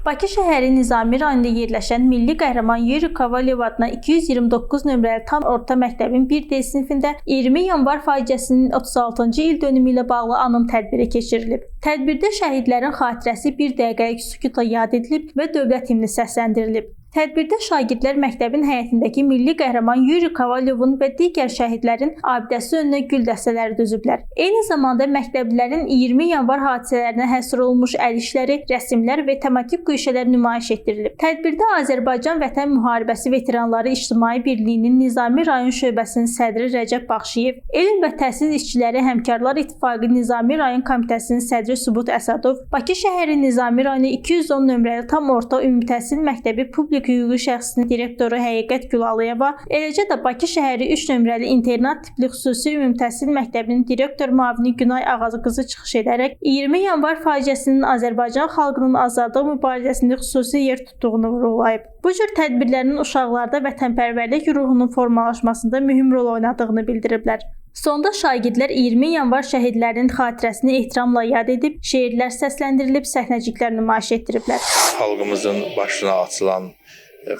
Bakı şəhəri Nizami rayonunda yerləşən Milli Qəhrəman Yuri Kovalyev adına 229 nömrəli tam orta məktəbin 1D sinifində 20 yanvar faciəsinin 36-cı il dönümü ilə bağlı anım tədbiri keçirilib. Tədbirdə şəhidlərin xatirəsi bir dəqiqəlik sükutla yad edilib və dövlət himni səsləndirilib. Tədbirdə şagirdlər məktəbin həyətindəki Milli Qəhrəman Yuri Kovalyevin və digər şəhidlərin abidəsi önünə gül dəstələri düzüblər. Eyni zamanda məktəblilərin 20 yanvar hadisələrinə həsr olunmuş əl işləri, rəsmlər və tematik güşələr nümayiş etdirilib. Tədbirdə Azərbaycan Vətən Müharibəsi Veteranları İctimai Birliyinin Nizami rayon şöbəsinin sədri Rəcəb Baxşıyev, Elm və Təhsil İşçiləri Həmkarlar İttifaqı Nizami rayon komitəsinin sədri Subut Əsədov, Bakı şəhəri Nizami rayonu 210 nömrəli tam orta ümumi təhsil məktəbi publik hüquqi şəxsinin direktoru Həqiqət Gülalıyeva, eləcə də Bakı şəhəri 3 nömrəli internat tipli xüsusi ümumi təhsil məktəbinin direktor müavini Günay Ağazqızı çıxış edərək 20 yanvar faciəsinin Azərbaycan xalqının azadlıq mübarizəsində xüsusi yer tutduğunu vurğulayıb. Bu cür tədbirlərin uşaqlarda vətənpərvərlik ruhunun formalaşmasında mühüm rol oynadığını bildiriblər. Sonda şagirdlər 20 yanvar şəhidlərinin xatirəsini ehtiramla yad edib, şeirlər səsləndirilib, səhnəciklər nümayiş etdiriblər. Xalqımızın başına açılan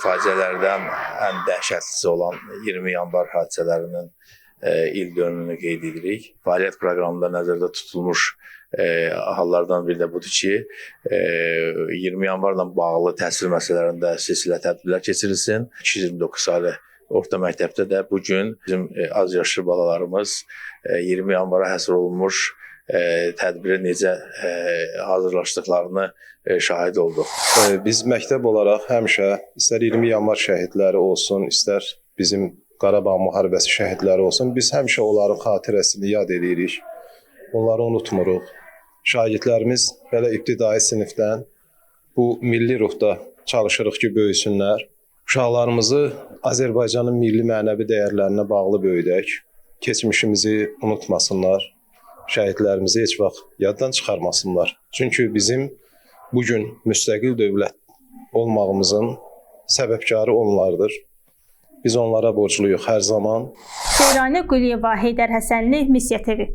faciələrdən ən dəhşətlisi olan 20 yanvar hadisələrinin il dönümünü qeyd edirik. Fəaliyyət proqramında nəzərdə tutulmuş hallardan biri də budur ki, 20 yanvarla bağlı təhsil məsələlərində silsilə tədbirlər keçirilsin. 229 saylı orta məktəbdə də bugün bizim az yaşlı balalarımız 20 yanvara həsr olunmuş tədbirə necə hazırlaşdıqlarını şahid olduq. Biz məktəb olaraq həmişə istər 20 yanvar şəhidləri olsun, istər bizim Qarabağ müharibəsi şəhidləri olsun, biz həmişə onların xatirəsini yad edirik. Onları unutmuruq. Şagirdlərimiz belə ibtidai sinifdən bu milli ruhda çalışırıq ki, böyüsünlər. Uşaqlarımızı Azərbaycanın milli mənəvi dəyərlərinə bağlı böyüdək. Keçmişimizi unutmasınlar. Şəhidlərimizi heç vaxt yaddan çıxarmasınlar. Çünki bizim bugün müstəqil dövlət olmağımızın səbəbkarı onlardır. Biz onlara borcluyuq hər zaman. Seyranə Quliyeva, Heydər Həsənli, Misya TV.